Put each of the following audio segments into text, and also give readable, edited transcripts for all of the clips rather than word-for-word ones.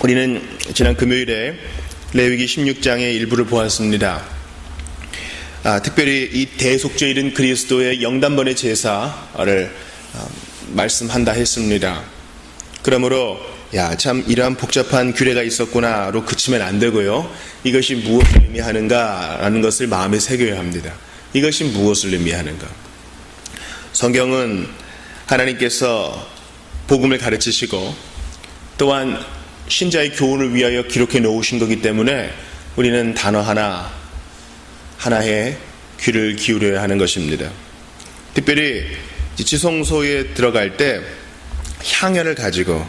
우리는 지난 금요일에 레위기 16장의 일부를 보았습니다. 특별히 이 대속죄일은 그리스도의 영단번의 제사를 말씀한다 했습니다. 그러므로 참 이러한 복잡한 규례가 있었구나로 그치면 안 되고요. 이것이 무엇을 의미하는가라는 것을 마음에 새겨야 합니다. 이것이 무엇을 의미하는가? 성경은 하나님께서 복음을 가르치시고 또한 신자의 교훈을 위하여 기록해 놓으신 거기 때문에 우리는 단어 하나에 귀를 기울여야 하는 것입니다. 특별히 지성소에 들어갈 때 향연을 가지고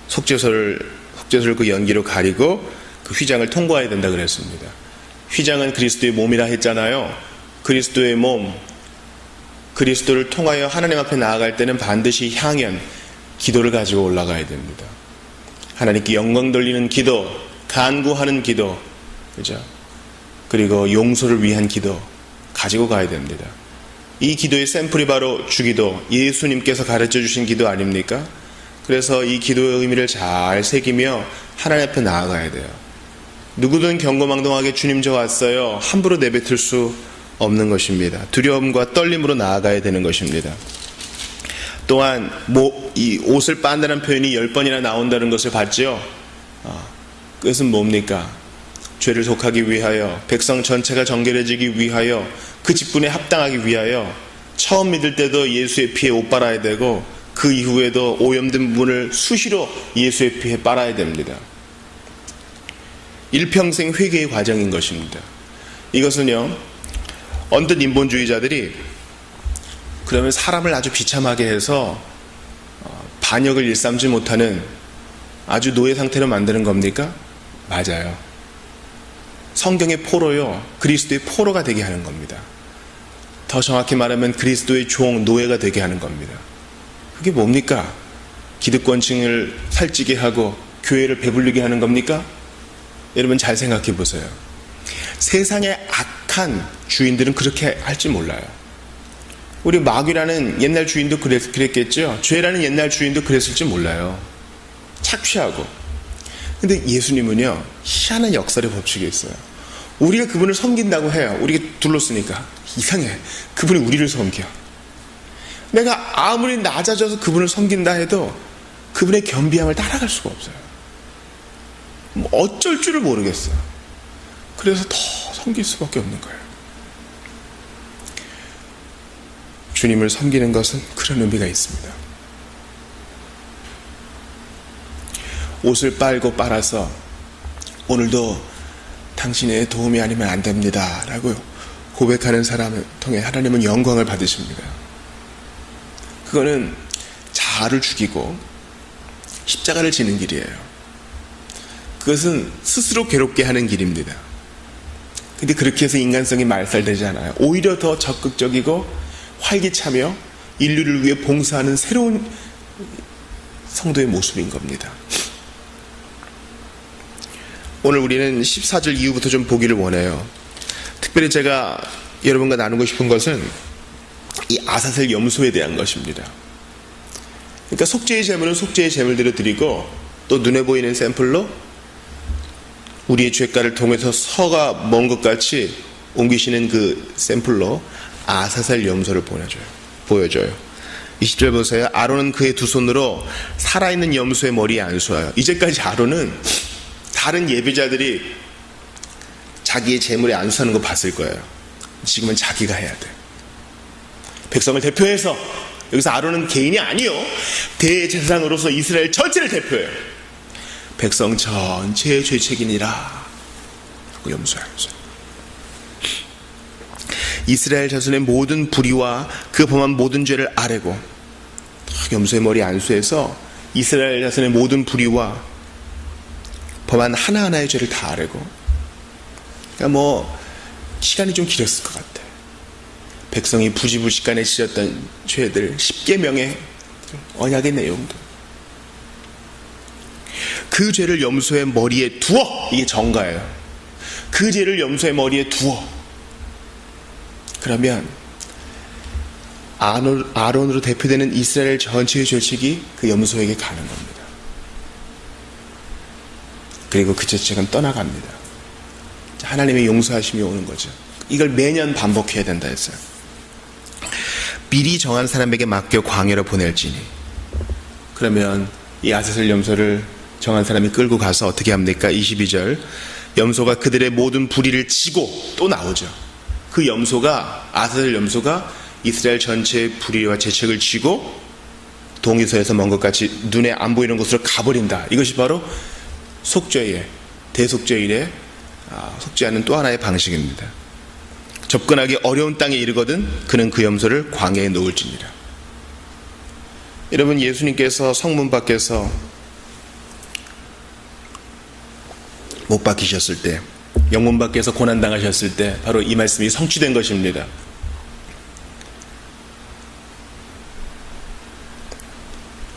속죄소를 그 연기로 가리고 그 휘장을 통과해야 된다 그랬습니다. 휘장은 그리스도의 몸이라 했잖아요. 그리스도의 몸, 그리스도를 통하여 하나님 앞에 나아갈 때는 반드시 향연, 기도를 가지고 올라가야 됩니다. 하나님께 영광 돌리는 기도, 간구하는 기도, 그죠? 그리고 용서를 위한 기도 가지고 가야 됩니다. 이 기도의 샘플이 바로 주기도, 예수님께서 가르쳐 주신 기도 아닙니까? 그래서 이 기도의 의미를 잘 새기며 하나님 앞에 나아가야 돼요. 누구든 경거망동하게 주님 저 왔어요. 함부로 내뱉을 수 없는 것입니다. 두려움과 떨림으로 나아가야 되는 것입니다. 또한 이 옷을 빤다는 표현이 10번이나 나온다는 것을 봤죠. 그것은 뭡니까? 죄를 속하기 위하여, 백성 전체가 정결해지기 위하여, 그 직분에 합당하기 위하여 처음 믿을 때도 예수의 피에 옷 빨아야 되고 그 이후에도 오염된 부분을 수시로 예수의 피에 빨아야 됩니다. 일평생 회개의 과정인 것입니다. 이것은요, 언뜻 인본주의자들이 그러면 사람을 아주 비참하게 해서 반역을 일삼지 못하는 아주 노예 상태로 만드는 겁니까? 맞아요. 성경의 포로요, 그리스도의 포로가 되게 하는 겁니다. 더 정확히 말하면 그리스도의 종, 노예가 되게 하는 겁니다. 그게 뭡니까? 기득권층을 살찌게 하고 교회를 배불리게 하는 겁니까? 여러분 잘 생각해 보세요. 세상의 악한 주인들은 그렇게 할지 몰라요. 우리 마귀라는 옛날 주인도 그랬겠죠. 죄라는 옛날 주인도 그랬을지 몰라요. 착취하고. 근데 예수님은요, 희한한 역설의 법칙이 있어요. 우리가 그분을 섬긴다고 해요. 우리가 둘렀으니까. 이상해. 그분이 우리를 섬겨. 내가 아무리 낮아져서 그분을 섬긴다 해도 그분의 겸비함을 따라갈 수가 없어요. 어쩔 줄을 모르겠어요. 그래서 더 섬길 수밖에 없는 거예요. 주님을 섬기는 것은 그런 의미가 있습니다. 옷을 빨고 빨아서 오늘도 당신의 도움이 아니면 안 됩니다 라고 고백하는 사람을 통해 하나님은 영광을 받으십니다. 그거는 자아를 죽이고 십자가를 지는 길이에요. 그것은 스스로 괴롭게 하는 길입니다. 근데 그렇게 해서 인간성이 말살되지 않아요. 오히려 더 적극적이고 활기차며 인류를 위해 봉사하는 새로운 성도의 모습인 겁니다. 오늘 우리는 14절 이후부터 좀 보기를 원해요. 특별히 제가 여러분과 나누고 싶은 것은 이 아사셀 염소에 대한 것입니다. 그러니까 속죄의 제물은 속죄의 제물대로 드리고 또 눈에 보이는 샘플로 우리의 죄가를 통해서 서가 먼 것 같이 옮기시는 그 샘플로 아사셀 염소를 보여줘요. 20절 보세요. 아론은 그의 두 손으로 살아있는 염소의 머리에 안수하여. 이제까지 아론은 다른 예배자들이 자기의 제물에 안수하는 거 봤을 거예요. 지금은 자기가 해야 돼. 백성을 대표해서, 여기서 아론은 개인이 아니요, 대제사장으로서 이스라엘 전체를 대표해요. 백성 전체의 죄책이니라 하고 염소하면서 이스라엘 자손의 모든 불의와 그 범한 모든 죄를 아뢰고, 염소의 머리 안수해서 이스라엘 자손의 모든 불의와 범한 하나하나의 죄를 다 아뢰고. 그러니까 시간이 좀 길었을 것 같아. 백성이 부지불식간에 지었던 죄들 10계명의 언약의 내용들, 그 죄를 염소의 머리에 두어. 이게 정가예요. 그 죄를 염소의 머리에 두어. 그러면 아론으로 대표되는 이스라엘 전체의 죄책이 그 염소에게 가는 겁니다. 그리고 그 죄책은 떠나갑니다. 하나님의 용서하심이 오는 거죠. 이걸 매년 반복해야 된다 했어요. 미리 정한 사람에게 맡겨 광야로 보낼지니. 그러면 이 아사셀 염소를 정한 사람이 끌고 가서 어떻게 합니까? 22절, 염소가 그들의 모든 불의를 지고, 또 나오죠. 그 염소가, 아사셀 염소가 이스라엘 전체의 불의와 죄책을 지고 동이서에서 먼 것 같이 눈에 안 보이는 곳으로 가버린다. 이것이 바로 속죄의, 대속죄일의 속죄하는 또 하나의 방식입니다. 접근하기 어려운 땅에 이르거든 그는 그 염소를 광야에 놓을지니라. 여러분, 예수님께서 성문 밖에서 못 박히셨을 때, 영문 밖에서 고난당하셨을 때 바로 이 말씀이 성취된 것입니다.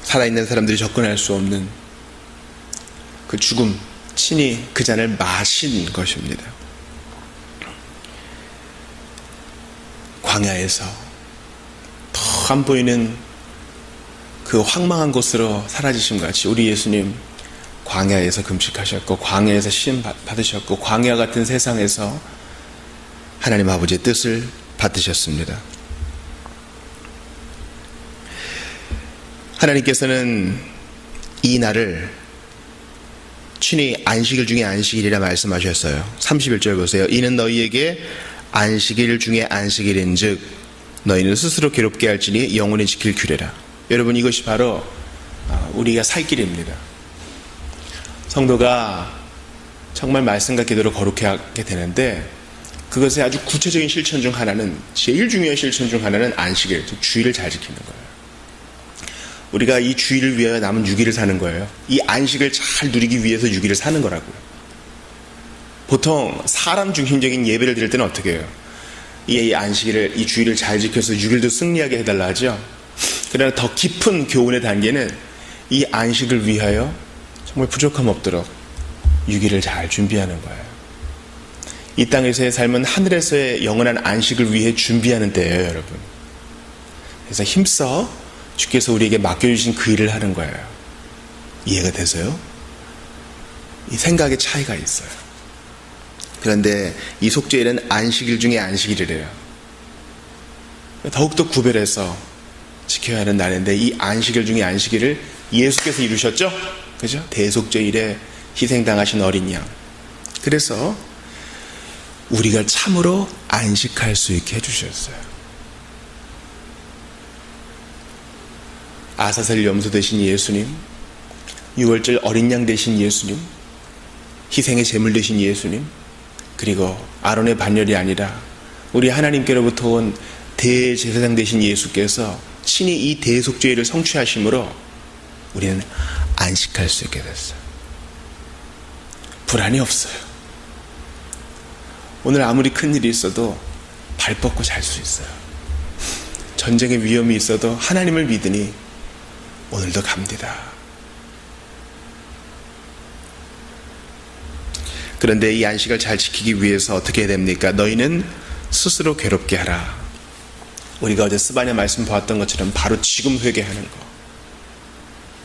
살아있는 사람들이 접근할 수 없는 그 죽음, 친히 그 잔을 마신 것입니다. 광야에서 더 안 보이는 그 황망한 곳으로 사라지심 같이 우리 예수님 광야에서 금식하셨고, 광야에서 시험 받으셨고, 광야 같은 세상에서 하나님 아버지의 뜻을 받으셨습니다. 하나님께서는 이 날을 친히 안식일 중에 안식일이라 말씀하셨어요. 31절 보세요. 이는 너희에게 안식일 중에 안식일인 즉 너희는 스스로 괴롭게 할지니 영원히 지킬 규례라. 여러분, 이것이 바로 우리가 살 길입니다. 성도가 정말 말씀과 기도로 거룩해 하게 되는데, 그것의 아주 구체적인 실천 중 하나는, 제일 중요한 실천 중 하나는 안식일, 즉 주일을 잘 지키는 거예요. 우리가 이 주일을 위하여 남은 6일을 사는 거예요. 이 안식을 잘 누리기 위해서 6일을 사는 거라고요. 보통 사람 중심적인 예배를 드릴 때는 어떻게 해요? 이 안식일을, 이 주일을 잘 지켜서 6일도 승리하게 해달라 하죠. 그러나 더 깊은 교훈의 단계는 이 안식을 위하여 정말 부족함 없도록 6일을 잘 준비하는 거예요. 이 땅에서의 삶은 하늘에서의 영원한 안식을 위해 준비하는 때예요, 여러분. 그래서 힘써 주께서 우리에게 맡겨주신 그 일을 하는 거예요. 이해가 되세요? 이 생각의 차이가 있어요. 그런데 이 속죄일은 안식일 중에 안식일이래요. 더욱더 구별해서 지켜야 하는 날인데, 이 안식일 중에 안식일을 예수께서 이루셨죠? 그죠? 대속죄일에 희생당하신 어린 양. 그래서 우리가 참으로 안식할 수 있게 해주셨어요. 아사셀 염소 되신 예수님, 유월절 어린 양 되신 예수님, 희생의 제물 되신 예수님, 그리고 아론의 반열이 아니라 우리 하나님께로부터 온 대제사장 되신 예수께서 친히 이 대속죄를 성취하심으로 우리는 안식할 수 있게 됐어요. 불안이 없어요. 오늘 아무리 큰일이 있어도 발 뻗고 잘 수 있어요. 전쟁의 위험이 있어도 하나님을 믿으니 오늘도 갑니다. 그런데 이 안식을 잘 지키기 위해서 어떻게 해야 됩니까? 너희는 스스로 괴롭게 하라. 우리가 어제 스바냐 말씀 보았던 것처럼 바로 지금 회개하는 거,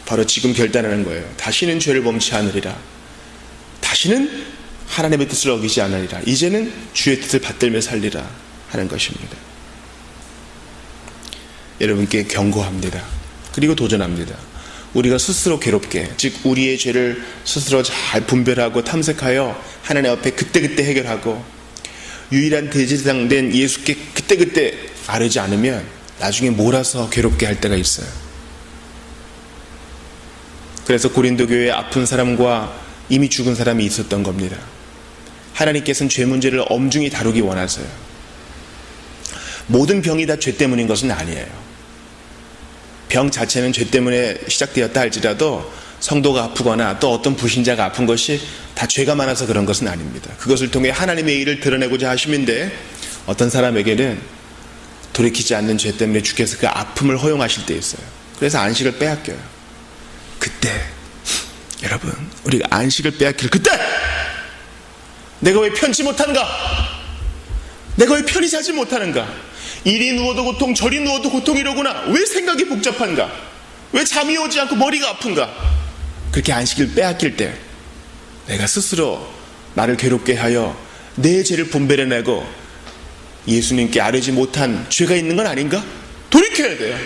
바로 지금 결단하는 거예요. 다시는 죄를 범치 않으리라. 다시는 하나님의 뜻을 어기지 않으리라. 이제는 주의 뜻을 받들며 살리라 하는 것입니다. 여러분께 경고합니다. 그리고 도전합니다. 우리가 스스로 괴롭게, 즉 우리의 죄를 스스로 잘 분별하고 탐색하여 하나님 앞에 그때그때 해결하고 유일한 대제사장 된 예수께 그때그때 아뢰지 않으면 나중에 몰아서 괴롭게 할 때가 있어요. 그래서 고린도 교회에 아픈 사람과 이미 죽은 사람이 있었던 겁니다. 하나님께서는 죄 문제를 엄중히 다루기 원하세요. 모든 병이 다 죄 때문인 것은 아니에요. 병 자체는 죄 때문에 시작되었다 할지라도 성도가 아프거나 또 어떤 불신자가 아픈 것이 다 죄가 많아서 그런 것은 아닙니다. 그것을 통해 하나님의 일을 드러내고자 하심인데, 어떤 사람에게는 돌이키지 않는 죄 때문에 주께서 그 아픔을 허용하실 때 있어요. 그래서 안식을 빼앗겨요. 그때 여러분, 우리가 안식을 빼앗길 그때 내가 왜 편치 못한가? 내가 왜 편히 자지 못하는가? 이리 누워도 고통, 저리 누워도 고통이로구나. 왜 생각이 복잡한가? 왜 잠이 오지 않고 머리가 아픈가? 그렇게 안식을 빼앗길 때 내가 스스로 나를 괴롭게 하여 내 죄를 분별해내고 예수님께 아뢰지 못한 죄가 있는 건 아닌가? 돌이켜야 돼요.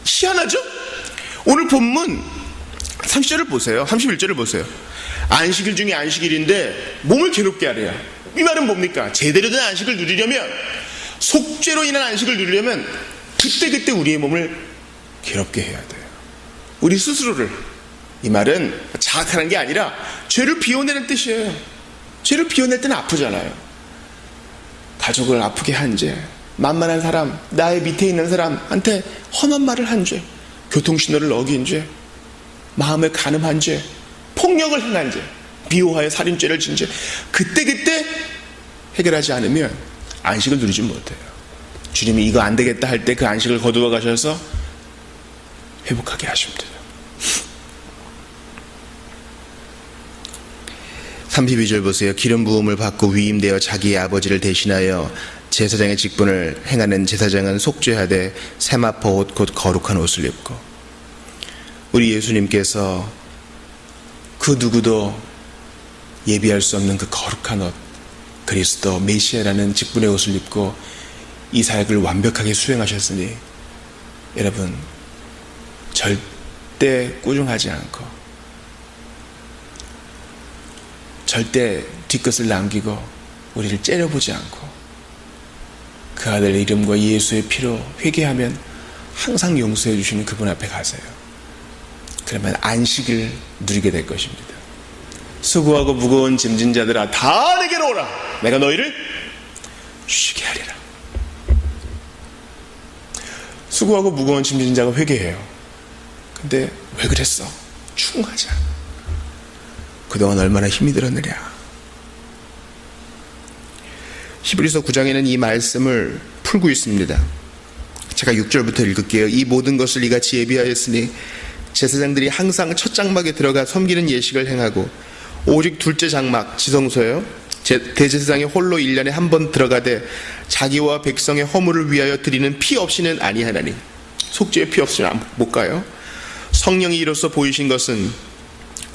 희한하죠? 오늘 본문 30절을 보세요. 31절을 보세요. 안식일 중에 안식일인데 몸을 괴롭게 하래요. 이 말은 뭡니까? 제대로 된 안식을 누리려면, 속죄로 인한 안식을 누리려면 그때그때 우리의 몸을 괴롭게 해야 돼요. 우리 스스로를. 이 말은 자학하는 게 아니라 죄를 비워내는 뜻이에요. 죄를 비워낼 때는 아프잖아요. 가족을 아프게 한 죄, 만만한 사람, 나의 밑에 있는 사람한테 험한 말을 한 죄, 교통신호를 어긴 죄, 마음을 간음한 죄, 폭력을 행한 죄, 미워하여 살인죄를 진 죄, 그때그때 해결하지 않으면 안식을 누리지 못해요. 주님이 이거 안 되겠다 할 때 그 안식을 거두어 가셔서 회복하게 하시면 돼요. 32절 보세요. 기름 부음을 받고 위임되어 자기의 아버지를 대신하여 제사장의 직분을 행하는 제사장은 속죄하되 세마포 옷 곧 거룩한 옷을 입고. 우리 예수님께서 그 누구도 예비할 수 없는 그 거룩한 옷, 그리스도 메시아라는 직분의 옷을 입고 이 사역을 완벽하게 수행하셨으니 여러분 절대 꾸중하지 않고 절대 뒤끝을 남기고 우리를 째려보지 않고 그 아들의 이름과 예수의 피로 회개하면 항상 용서해 주시는 그분 앞에 가세요. 그러면 안식을 누리게 될 것입니다. 수고하고 무거운 짐진 자들아 다 내게로 오라. 내가 너희를 쉬게 하리라. 수고하고 무거운 짐진 자가 회개해요. 근데 왜 그랬어? 충고하지 않아. 그동안 얼마나 힘이 들었느냐. 히브리서 9장에는 이 말씀을 풀고 있습니다. 제가 6절부터 읽을게요. 이 모든 것을 이같이 예비하였으니 제사장들이 항상 첫 장막에 들어가 섬기는 예식을 행하고 오직 둘째 장막 지성소요 대제사장이 홀로 1년에 한 번 들어가되 자기와 백성의 허물을 위하여 드리는 피 없이는 아니하나니. 속죄의 피 없이는 못 가요. 성령이 이로써 보이신 것은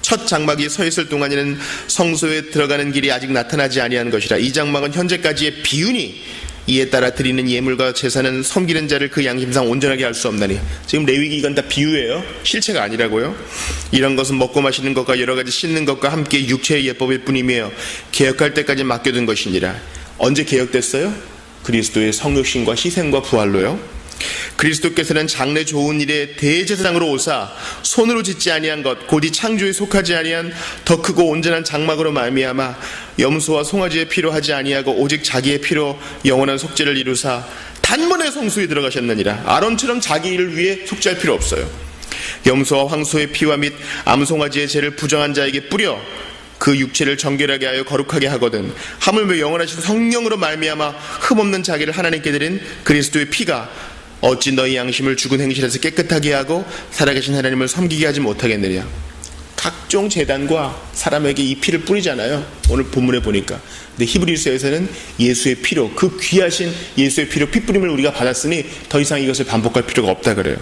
첫 장막이 서 있을 동안에는 성소에 들어가는 길이 아직 나타나지 아니한 것이라. 이 장막은 현재까지의 비유니 이에 따라 드리는 예물과 제사는 섬기는 자를 그 양심상 온전하게 할 수 없나니. 지금 레위기 이건 다 비유예요. 실체가 아니라고요. 이런 것은 먹고 마시는 것과 여러 가지 씻는 것과 함께 육체의 예법일 뿐이며 개혁할 때까지 맡겨둔 것이니라. 언제 개혁됐어요? 그리스도의 성육신과 희생과 부활로요. 그리스도께서는 장래 좋은 일에 대제사장으로 오사 손으로 짓지 아니한 것 곧 이 창조에 속하지 아니한 더 크고 온전한 장막으로 말미암아 염소와 송아지의 피로 하지 아니하고 오직 자기의 피로 영원한 속죄를 이루사 단번에 성소에 들어가셨느니라. 아론처럼 자기 일을 위해 속죄할 필요 없어요. 염소와 황소의 피와 및 암송아지의 죄를 부정한 자에게 뿌려 그 육체를 정결하게 하여 거룩하게 하거든 하물며 영원하신 성령으로 말미암아 흠없는 자기를 하나님께 드린 그리스도의 피가 어찌 너희 양심을 죽은 행실에서 깨끗하게 하고 살아계신 하나님을 섬기게 하지 못하겠느냐. 각종 제단과 사람에게 이 피를 뿌리잖아요. 오늘 본문에 보니까. 근데 히브리서에서는 예수의 피로, 그 귀하신 예수의 피로 피뿌림을 우리가 받았으니 더 이상 이것을 반복할 필요가 없다 그래요.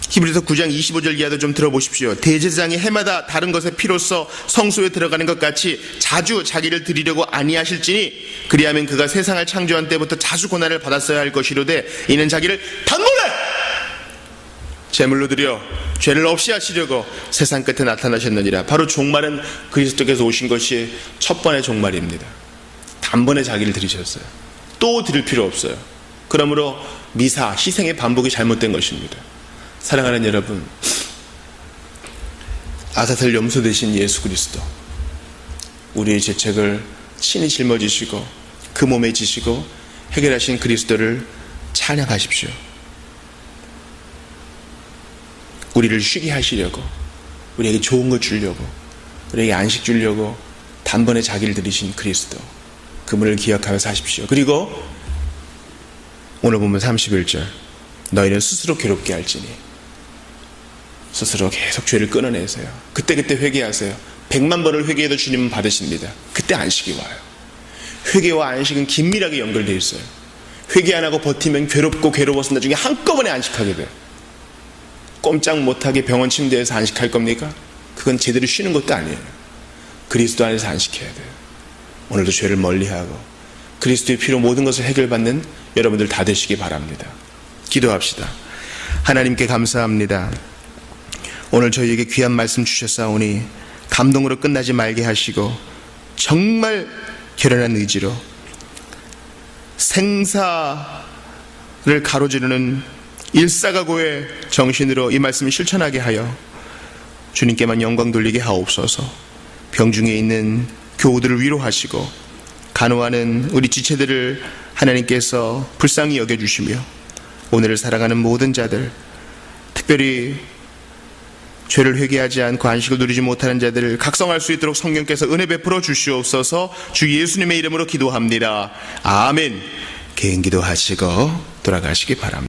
히브리서 9장 25절 이하도 좀 들어보십시오. 대제사장이 해마다 다른 것의 피로써 성소에 들어가는 것 같이 자주 자기를 드리려고 아니하실지니 그리하면 그가 세상을 창조한 때부터 자주 고난을 받았어야 할 것이로되 이는 자기를 단번에 제물로 드려 죄를 없이 하시려고 세상 끝에 나타나셨느니라. 바로 종말은 그리스도께서 오신 것이 첫 번의 종말입니다. 단번에 자기를 드리셨어요. 또 드릴 필요 없어요. 그러므로 미사, 희생의 반복이 잘못된 것입니다. 사랑하는 여러분, 아사슬 염소 되신 예수 그리스도, 우리의 죄책을 친히 짊어지시고 그 몸에 지시고 해결하신 그리스도를 찬양하십시오. 우리를 쉬게 하시려고, 우리에게 좋은 것 주려고, 우리에게 안식 주려고 단번에 자기를 들이신 그리스도, 그분을 기억하며 사십시오. 그리고 오늘 보면 31절, 너희는 스스로 괴롭게 할지니. 스스로 계속 죄를 끊어내세요. 그때그때 회개하세요. 100만 번을 회개해도 주님은 받으십니다. 그때 안식이 와요. 회개와 안식은 긴밀하게 연결되어 있어요. 회개 안 하고 버티면 괴롭고 괴로워서 나중에 한꺼번에 안식하게 돼요. 꼼짝 못하게 병원 침대에서 안식할 겁니까? 그건 제대로 쉬는 것도 아니에요. 그리스도 안에서 안식해야 돼요. 오늘도 죄를 멀리하고 그리스도의 피로 모든 것을 해결받는 여러분들 다 되시기 바랍니다. 기도합시다. 하나님께 감사합니다. 오늘 저희에게 귀한 말씀 주셨사오니 감동으로 끝나지 말게 하시고 정말 결연한 의지로 생사를 가로지르는 일사각오의 정신으로 이 말씀을 실천하게 하여 주님께만 영광 돌리게 하옵소서. 병중에 있는 교우들을 위로하시고 간호하는 우리 지체들을 하나님께서 불쌍히 여겨주시며 오늘을 살아가는 모든 자들, 특별히 죄를 회개하지 않고 안식을 누리지 못하는 자들을 각성할 수 있도록 성령께서 은혜 베풀어 주시옵소서. 주 예수님의 이름으로 기도합니다. 아멘. 개인 기도하시고 돌아가시기 바랍니다.